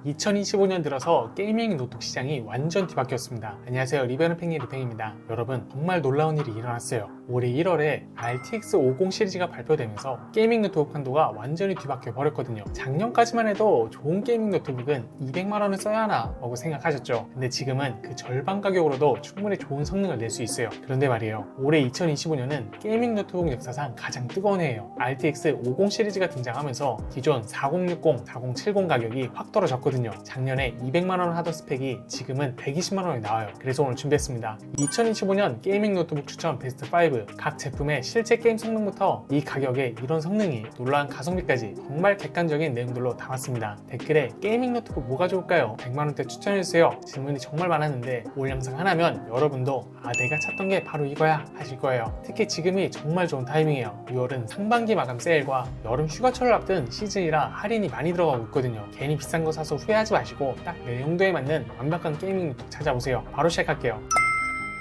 2025년 들어서 게이밍 노트북 시장이 완전 뒤바뀌었습니다. 안녕하세요, 리뷰하는 팽이 리팽입니다. 여러분, 정말 놀라운 일이 일어났어요. 올해 1월에 RTX 50 시리즈가 발표되면서 게이밍 노트북 한도가 완전히 뒤바뀌어 버렸거든요. 작년까지만 해도 좋은 게이밍 노트북은 200만원을 써야 하나 라고 생각하셨죠. 근데 지금은 그 절반 가격으로도 충분히 좋은 성능을 낼 수 있어요. 그런데 말이에요, 올해 2025년은 게이밍 노트북 역사상 가장 뜨거운 해예요. RTX 50 시리즈가 등장하면서 기존 4060, 4070 가격이 확 떨어졌거든요. 작년에 200만원 하던 스펙이 지금은 120만원이 나와요. 그래서 오늘 준비했습니다. 2025년 게이밍 노트북 추천 베스트 5, 각 제품의 실제 게임 성능부터 이 가격에 이런 성능이, 놀라운 가성비까지 정말 객관적인 내용들로 담았습니다. 댓글에 게이밍 노트북 뭐가 좋을까요? 100만원대 추천해주세요. 질문이 정말 많았는데 올 영상 하나면 여러분도 내가 찾던 게 바로 이거야 하실 거예요. 특히 지금이 정말 좋은 타이밍이에요. 6월은 상반기 마감 세일과 여름 휴가철을 앞둔 시즌이라 할인이 많이 들어가고 있거든요. 괜히 비싼 거 사서 후회하지 마시고 딱 내 용도에 맞는 완벽한 게이밍 노트북 찾아보세요. 바로 시작할게요.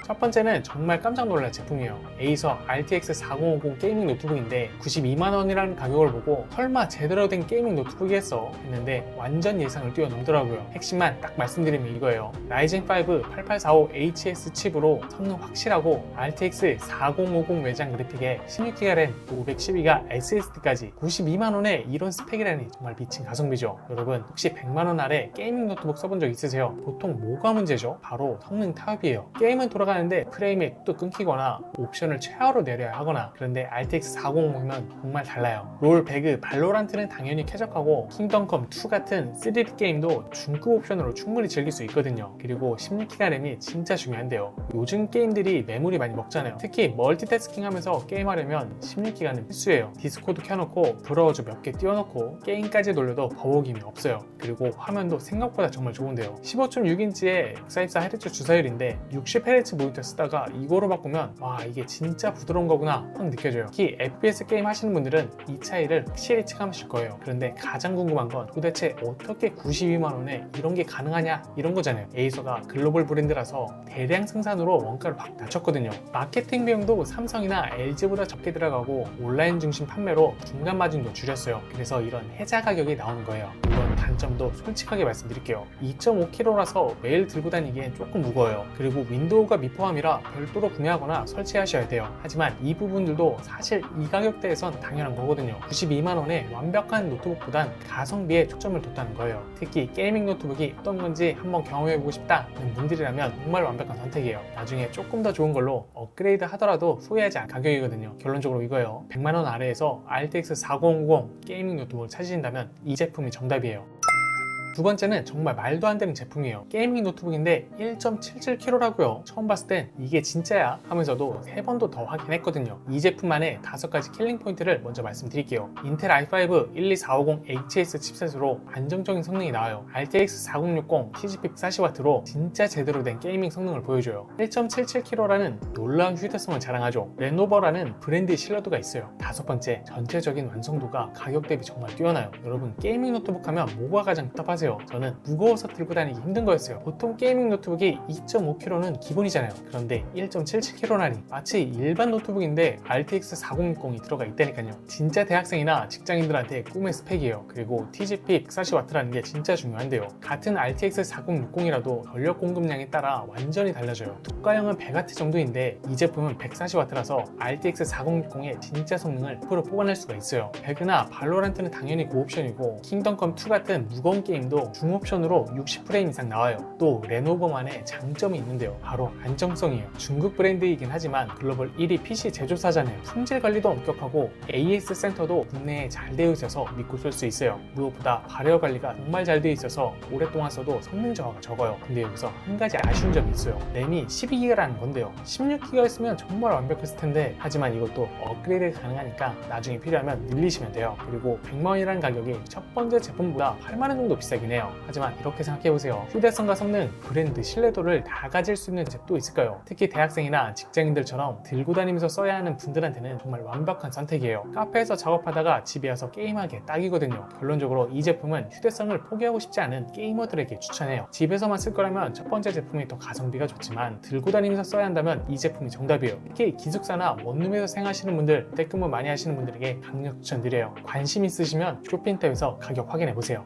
첫 번째는 정말 깜짝 놀랄 제품이에요. 에이서 RTX 4050 게이밍 노트북인데 92만원이라는 가격을 보고 설마 제대로 된 게이밍 노트북이겠어 했는데 완전 예상을 뛰어넘더라고요. 핵심만 딱 말씀드리면 이거예요. 라이젠 5 8845HS 칩으로 성능 확실하고 RTX 4050 외장 그래픽에 16GB 램, 512GB SSD까지 92만원에 이런 스펙이라니 정말 미친 가성비죠. 여러분, 혹시 100만원 아래 게이밍 노트북 써본 적 있으세요? 보통 뭐가 문제죠? 바로 성능 타협이에요. 게임은 돌아가는데 프레임이 또 끊기거나 옵션을 최하로 내려야 하거나. 그런데 RTX 4050은 정말 달라요. 롤, 배그, 발로란트는 당연히 쾌적하고 킹덤 컴 2 같은 3D 게임도 중급 옵션으로 충분히 즐길 수 있거든요. 그리고 16GB 램이 진짜 중요한데요. 요즘 게임들이 메모리 많이 먹잖아요. 특히 멀티태스킹 하면서 게임하려면 16GB는 필수예요. 디스코드 켜놓고 브라우저 몇 개 띄워놓고 게임까지 돌려도 버벅임이 없어요. 그리고 화면도 생각보다 정말 좋은데요. 15.6인치의 144Hz 주사율인데 60Hz 모니터 쓰다가 이거로 바꾸면 와, 이게 진짜 부드러운 거구나 확 느껴져요. 특히 FPS 게임 하시는 분들은 이 차이를 확실히 체감하실 거예요. 그런데 가장 궁금한 건 도대체 어떻게 92만원에 이런 게 가능하냐, 이런 거잖아요. 에이서가 글로벌 브랜드라서 대량 생산으로 원가를 확 낮췄거든요. 마케팅 비용도 삼성이나 LG보다 적게 들어가고 온라인 중심 판매로 중간 마진도 줄였어요. 그래서 이런 혜자 가격이 나오는 거예요. 물론 단점도 솔직하게 말씀드릴게요. 2.5kg라서 매일 들고 다니기엔 조금 무거워요. 그리고 윈도우가 미포함이라 별도로 구매하거나 설치하셔야 돼요. 하지만 이 부분들도 사실 이 가격대에선 당연한 거거든요. 92만원에 완벽한 노트북보단 가성비에 초점을 뒀다는 거예요. 특히 게이밍 노트북이 어떤 건지 한번 경험해보고 싶다는 분들이라면 정말 완벽한 선택이에요. 나중에 조금 더 좋은 걸로 업그레이드 하더라도 후회하지 않을 가격이거든요. 결론적으로 이거예요. 100만원 아래에서 RTX 4050 게이밍 노트북을 찾으신다면 이 제품이 정답이에요. 두 번째는 정말 말도 안 되는 제품이에요. 게이밍 노트북인데 1.77kg라고요. 처음 봤을 땐 이게 진짜야 하면서도 3번도 더 확인했거든요. 이 제품만의 5가지 킬링 포인트를 먼저 말씀드릴게요. 인텔 i5 12450HS 칩셋으로 안정적인 성능이 나와요. RTX 4060 TGP 40W로 진짜 제대로 된 게이밍 성능을 보여줘요. 1.77kg라는 놀라운 휴대성을 자랑하죠. 레노버라는 브랜드의 신뢰도가 있어요. 5번째, 전체적인 완성도가 가격 대비 정말 뛰어나요. 여러분, 게이밍 노트북 하면 뭐가 가장 답답하세요? 저는 무거워서 들고 다니기 힘든 거였어요. 보통 게이밍 노트북이 2.5kg는 기본이잖아요. 그런데 1.77kg라니 마치 일반 노트북인데 RTX 4060이 들어가 있다니까요. 진짜 대학생이나 직장인들한테 꿈의 스펙이에요. 그리고 TGP 140W라는 게 진짜 중요한데요. 같은 RTX 4060이라도 전력 공급량에 따라 완전히 달라져요. 독가형은 100W 정도인데 이 제품은 140W라서 RTX 4060의 진짜 성능을 100% 뽑아낼 수가 있어요. 배그나 발로란트는 당연히 고옵션이고 킹덤 컴 2 같은 무거운 게임도 중옵션으로 60프레임 이상 나와요. 또 레노버만의 장점이 있는데요. 바로 안정성이에요. 중국 브랜드이긴 하지만 글로벌 1위 PC 제조사잖아요. 품질 관리도 엄격하고 AS 센터도 국내에 잘 되어 있어서 믿고 쓸 수 있어요. 무엇보다 발열 관리가 정말 잘 되어 있어서 오랫동안 써도 성능 저하가 적어요. 근데 여기서 한 가지 아쉬운 점이 있어요. 램이 12GB라는 건데요. 16GB였으면 정말 완벽했을 텐데, 하지만 이것도 업그레이드 가능하니까 나중에 필요하면 늘리시면 돼요. 그리고 100만원이라는 가격이 첫 번째 제품보다 8만원 정도 비싸긴 해요. 하지만 이렇게 생각해보세요. 휴대성과 성능, 브랜드, 신뢰도를 다 가질 수 있는 잽도 있을까요? 특히 대학생이나 직장인들처럼 들고 다니면서 써야 하는 분들한테는 정말 완벽한 선택이에요. 카페에서 작업하다가 집에 와서 게임하기에 딱이거든요. 결론적으로 이 제품은 휴대성을 포기하고 싶지 않은 게이머들에게 추천해요. 집에서만 쓸 거라면 첫 번째 제품이 더 가성비가 좋지만 들고 다니면서 써야 한다면 이 제품이 정답이에요. 특히 기숙사나 원룸에서 생활하시는 분들, 재택근무 많이 하시는 분들에게 강력 추천드려요. 관심 있으시면 쇼핑 탭에서 가격 확인해보세요.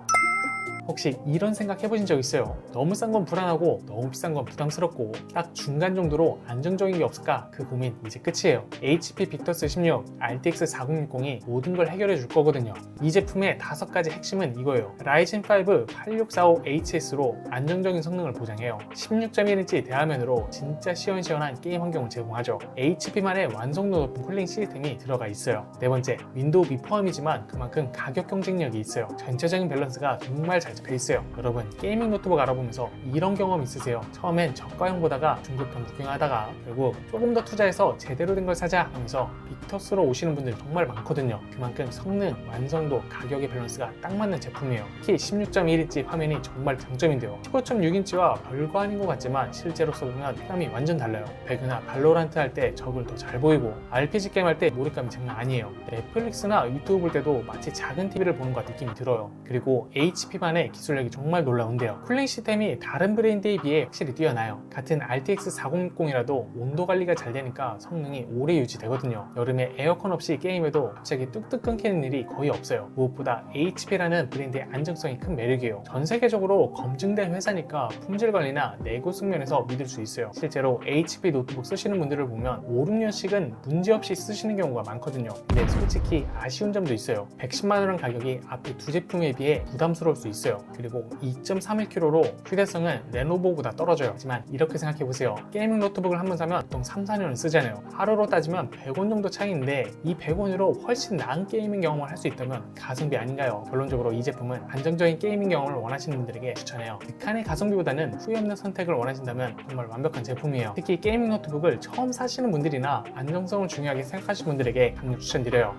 혹시 이런 생각 해보신 적 있어요? 너무 싼 건 불안하고 너무 비싼 건 부담스럽고 딱 중간 정도로 안정적인 게 없을까? 그 고민 이제 끝이에요. HP 빅터스 16 RTX 4060이 모든 걸 해결해 줄 거거든요. 이 제품의 5가지 핵심은 이거예요. 라이젠 5 8645HS로 안정적인 성능을 보장해요. 16.1인치 대화면으로 진짜 시원시원한 게임 환경을 제공하죠. HP만의 완성도 높은 쿨링 시스템이 들어가 있어요. 네 번째, 윈도우 미포함이지만 그만큼 가격 경쟁력이 있어요. 전체적인 밸런스가 정말 잘 잡혀 있어요. 여러분, 게이밍 노트북 알아보면서 이런 경험 있으세요? 처음엔 저가형 보다가 중급형 구경하다가 결국 조금 더 투자해서 제대로 된 걸 사자 하면서 빅터스로 오시는 분들 정말 많거든요. 그만큼 성능, 완성도, 가격의 밸런스가 딱 맞는 제품이에요. 특히 16.1인치 화면이 정말 장점인데요. 15.6인치와 별거 아닌 것 같지만 실제로 써보면 쾌감이 완전 달라요. 배그나 발로란트 할 때 적을 더 잘 보이고 RPG 게임 할 때 몰입감이 장난 아니에요. 넷플릭스나 유튜브 볼 때도 마치 작은 TV를 보는 것 같은 느낌이 들어요. 그리고 HP만의 기술력이 정말 놀라운데요. 쿨링 시스템이 다른 브랜드에 비해 확실히 뛰어나요. 같은 RTX 4060이라도 온도 관리가 잘 되니까 성능이 오래 유지되거든요. 여름에 에어컨 없이 게임해도 갑자기 뚝뚝 끊기는 일이 거의 없어요. 무엇보다 HP라는 브랜드의 안정성이 큰 매력이에요. 전 세계적으로 검증된 회사니까 품질 관리나 내구 측면에서 믿을 수 있어요. 실제로 HP 노트북 쓰시는 분들을 보면 5, 6년씩은 문제없이 쓰시는 경우가 많거든요. 근데 솔직히 아쉬운 점도 있어요. 110만원 가격이 앞에 두 제품에 비해 부담스러울 수 있어요. 그리고 2.31kg로 휴대성은 레노버보다 떨어져요. 하지만 이렇게 생각해보세요. 게이밍 노트북을 한번 사면 보통 3, 4년을 쓰잖아요. 하루로 따지면 100원 정도 차이인데 이 100원으로 훨씬 나은 게이밍 경험을 할 수 있다면 가성비 아닌가요? 결론적으로 이 제품은 안정적인 게이밍 경험을 원하시는 분들에게 추천해요. 극한의 가성비보다는 후회 없는 선택을 원하신다면 정말 완벽한 제품이에요. 특히 게이밍 노트북을 처음 사시는 분들이나 안정성을 중요하게 생각하시는 분들에게 강력 추천드려요.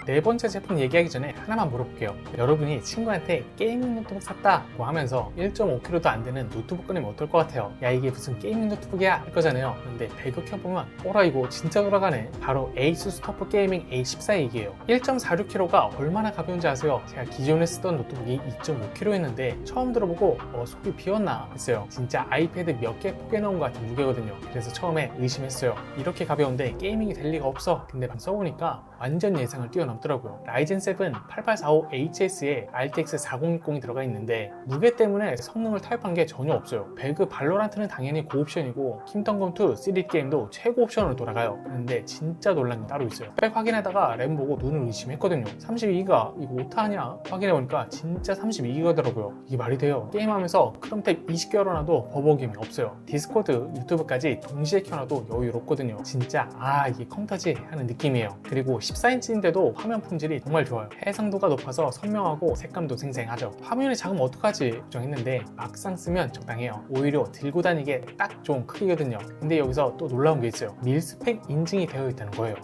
네 번째 제품 얘기하기 전에 하나만 물어볼게요. 여러분이 친구한테 게이밍 노트북 샀다고 하면서 1.5kg도 안 되는 노트북 꺼내면 어떨 것 같아요? 야, 이게 무슨 게이밍 노트북이야? 할 거잖아요. 근데 배그 켜보면 어라, 이거 진짜 돌아가네. 바로 ASUS 터프 게이밍 A14 얘기예요. 1.46kg가 얼마나 가벼운지 아세요? 제가 기존에 쓰던 노트북이 2.5kg였는데 처음 들어보고 속이 비었나 했어요. 진짜 아이패드 몇 개 포개 넣은 것 같은 무게거든요. 그래서 처음에 의심했어요. 이렇게 가벼운데 게이밍이 될 리가 없어. 근데 막 써보니까 완전 예상을 뛰어넘더라고요. 라이젠 7 8845HS에 RTX 4060이 들어가 있는데 무게 때문에 성능을 타협한 게 전혀 없어요. 배그 발로란트는 당연히 고옵션이고 킹덤2 시리즈 게임도 최고 옵션으로 돌아가요. 그런데 진짜 놀란 게 따로 있어요. 스펙 확인하다가 램 보고 눈을 의심했거든요. 32기가 이거 오타하냐? 확인해보니까 진짜 32기가더라고요. 이게 말이 돼요. 게임하면서 크롬탭 20개 열어놔도 버벅임이 없어요. 디스코드, 유튜브까지 동시에 켜놔도 여유롭거든요. 진짜 이게 컴퓨터지 하는 느낌이에요. 그리고 14인치인데도 화면 품질이 정말 좋아요. 해상도가 높아서 선명하고 색감도 생생하죠. 화면이 작으면 어떡하지 걱정했는데 막상 쓰면 적당해요. 오히려 들고 다니기에 딱 좋은 크기거든요. 근데 여기서 또 놀라운 게 있어요. 밀스펙 인증이 되어 있다는 거예요.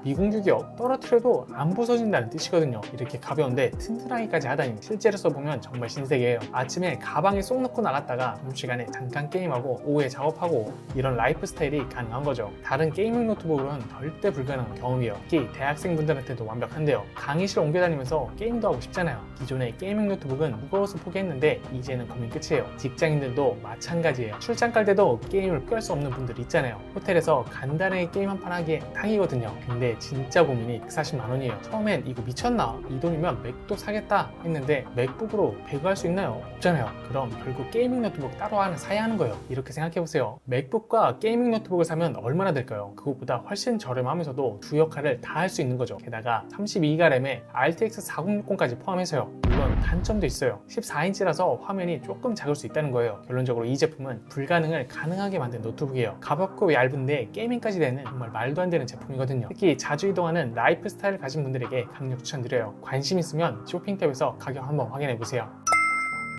미공유격 떨어뜨려도 안 부서진다는 뜻이거든요. 이렇게 가벼운데 튼튼하기까지 하다니 실제로 써보면 정말 신세계예요. 아침에 가방에 쏙 넣고 나갔다가 점심시간에 잠깐 게임하고 오후에 작업하고 이런 라이프 스타일이 가능한 거죠. 다른 게이밍 노트북으로는 절대 불가능한 경험이에요. 특히 대학생분들한테도 완벽한데요. 강의실 옮겨 다니면서 게임도 하고 싶잖아요. 기존의 게이밍 노트북은 무거워서 포기했는데 이제는 고민 끝이에요. 직장인들도 마찬가지예요. 출장 갈 때도 게임을 피할 수 없는 분들 있잖아요. 호텔에서 간단하게 게임 한 판 하기에 딱이거든요. 근데 진짜 고민이 140만 원이에요. 처음엔 이거 미쳤나? 이 돈이면 맥도 사겠다 했는데 맥북으로 배그할 수 있나요? 없잖아요. 그럼 결국 게이밍 노트북 따로 하나 사야 하는 거예요. 이렇게 생각해보세요. 맥북과 게이밍 노트북을 사면 얼마나 될까요? 그것보다 훨씬 저렴하면서도 두 역할을 다 할 수 있는 거죠. 게다가 32기가 램에 RTX 4060까지 포함해서요. 물론 단점도 있어요. 14인치라서 화면이 조금 작을 수 있다는 거예요. 결론적으로 이 제품은 불가능을 가능하게 만든 노트북이에요. 가볍고 얇은데 게이밍까지 되는 정말 말도 안 되는 제품이거든요. 특히 자주 이동하는 라이프 스타일을 가진 분들에게 강력 추천드려요. 관심 있으면 쇼핑 탭에서 가격 한번 확인해 보세요.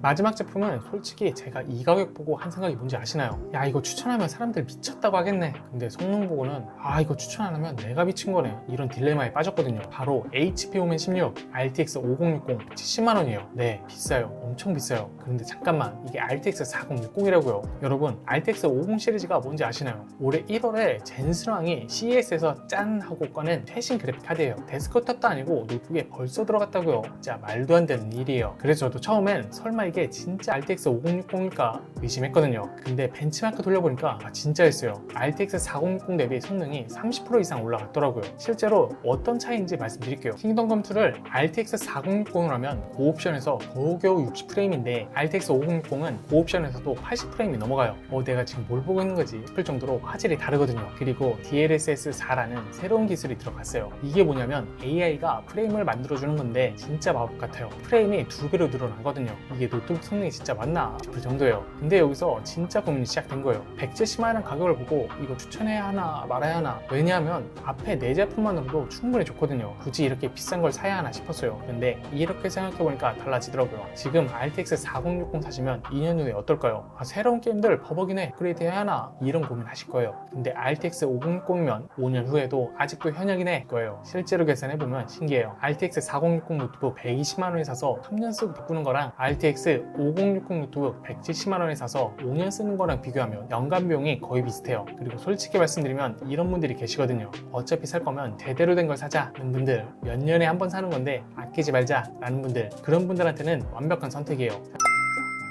마지막 제품은 솔직히 제가 이 가격 보고 한 생각이 뭔지 아시나요? 야, 이거 추천하면 사람들 미쳤다고 하겠네. 근데 성능 보고는 이거 추천 안 하면 내가 미친 거네, 이런 딜레마에 빠졌거든요. 바로 HP 오멘 16 RTX 5060 70만 원이에요. 네, 비싸요. 엄청 비싸요. 그런데 잠깐만, 이게 RTX 4060이라고요. 여러분, RTX 50 시리즈가 뭔지 아시나요? 올해 1월에 젠스랑이 CES에서 짠 하고 꺼낸 최신 그래픽 카드예요. 데스크톱도 아니고 노트북에 벌써 들어갔다고요. 진짜 말도 안 되는 일이에요. 그래서 저도 처음엔 설마 이게 진짜 RTX 5060일까 의심했거든요. 근데 벤치마크 돌려보니까 진짜였어요. RTX 4060 대비 성능이 30% 이상 올라갔더라고요. 실제로 어떤 차이인지 말씀드릴게요. 킹덤 검2를 RTX 4060으로 하면 고옵션에서 겨우겨우 60프레임인데 RTX 5060은 고옵션에서도 80프레임이 넘어가요. 내가 지금 뭘 보고 있는 거지 싶을 정도로 화질이 다르거든요. 그리고 DLSS 4라는 새로운 기술이 들어갔어요. 이게 뭐냐면 AI가 프레임을 만들어주는 건데 진짜 마법 같아요. 프레임이 2배로 늘어나거든요. 이게 노트북 성능이 진짜 맞나 싶을 정도예요. 근데 여기서 진짜 고민이 시작된 거예요. 170만원 가격을 보고 이거 추천해야 하나 말아야 하나. 왜냐하면 앞에 4제품만으로도 충분히 좋거든요. 굳이 이렇게 비싼 걸 사야 하나 싶었어요. 근데 이렇게 생각해보니까 달라지더라고요. 지금 RTX 4060 사시면 2년 후에 어떨까요? 새로운 게임들 버벅이네 업그레이드 해야 하나 이런 고민 하실 거예요. 근데 RTX 5060이면 5년 후에도 아직도 현역이네 거예요. 실제로 계산해보면 신기해요. RTX 4060 노트북 120만원에 사서 3년 쓰고 바꾸는 거랑 RTX 5060 노트북 170만원에 사서 5년 쓰는 거랑 비교하면 연간 비용이 거의 비슷해요. 그리고 솔직히 말씀드리면 이런 분들이 계시거든요. 어차피 살 거면 제대로 된 걸 사자는 분들, 몇 년에 한 번 사는 건데 아끼지 말자 라는 분들, 그런 분들한테는 완벽한 선택이에요.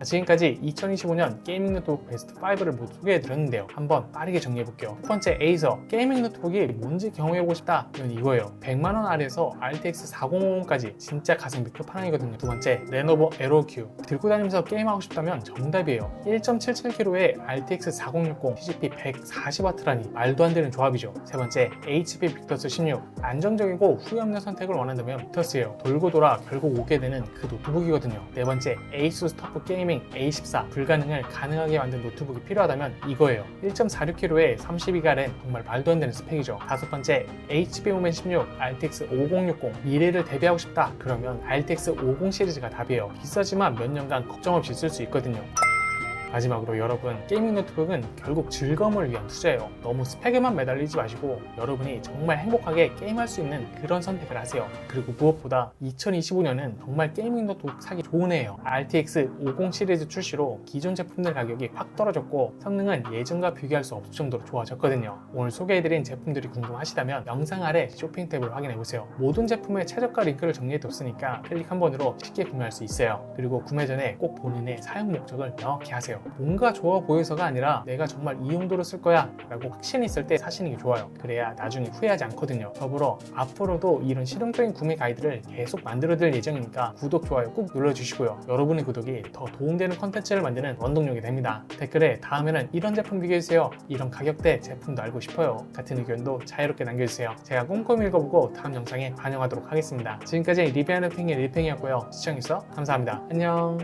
지금까지 2025년 게이밍 노트북 베스트 5를 모두 소개해드렸는데요. 한번 빠르게 정리해볼게요. 첫 번째, 에이서. 게이밍 노트북이 뭔지 경험해보고 싶다? 이건 이거예요. 100만원 아래에서 RTX 4050까지 진짜 가성비 끝판왕이거든요. 두 번째, 레노버 에로큐. 들고 다니면서 게임하고 싶다면 정답이에요. 1.77kg의 RTX 4060 TGP 140W라니 말도 안 되는 조합이죠. 세 번째, HP 빅터스 16. 안정적이고 후회 없는 선택을 원한다면 빅터스예요. 돌고 돌아 결국 오게 되는 그 노트북이거든요. 네 번째, 에이수스 터프 게이밍 A14. 불가능을 가능하게 만든 노트북이 필요하다면 이거예요. 1.46kg의 32기가 램, 정말 말도 안 되는 스펙이죠. 다섯 번째, HP 오멘 16 RTX 5060. 미래를 대비하고 싶다? 그러면 RTX 50 시리즈가 답이에요. 비싸지만 몇 년간 걱정 없이 쓸 수 있거든요. 마지막으로 여러분, 게이밍 노트북은 결국 즐거움을 위한 투자예요. 너무 스펙에만 매달리지 마시고 여러분이 정말 행복하게 게임할 수 있는 그런 선택을 하세요. 그리고 무엇보다 2025년은 정말 게이밍 노트북 사기 좋은 해예요. RTX 50 시리즈 출시로 기존 제품들 가격이 확 떨어졌고 성능은 예전과 비교할 수 없을 정도로 좋아졌거든요. 오늘 소개해드린 제품들이 궁금하시다면 영상 아래 쇼핑 탭을 확인해보세요. 모든 제품의 최저가 링크를 정리해뒀으니까 클릭 한 번으로 쉽게 구매할 수 있어요. 그리고 구매 전에 꼭 본인의 사용 목적을 명확히 하세요. 뭔가 좋아 보여서가 아니라 내가 정말 이 용도로 쓸 거야 라고 확신이 있을 때 사시는 게 좋아요. 그래야 나중에 후회하지 않거든요. 더불어 앞으로도 이런 실용적인 구매 가이드를 계속 만들어드릴 예정이니까 구독, 좋아요 꾹 눌러주시고요. 여러분의 구독이 더 도움되는 컨텐츠를 만드는 원동력이 됩니다. 댓글에 다음에는 이런 제품 비교해주세요, 이런 가격대 제품도 알고 싶어요 같은 의견도 자유롭게 남겨주세요. 제가 꼼꼼히 읽어보고 다음 영상에 반영하도록 하겠습니다. 지금까지 리뷰하는 팽이 리팽이었고요. 시청해주셔서 감사합니다. 안녕.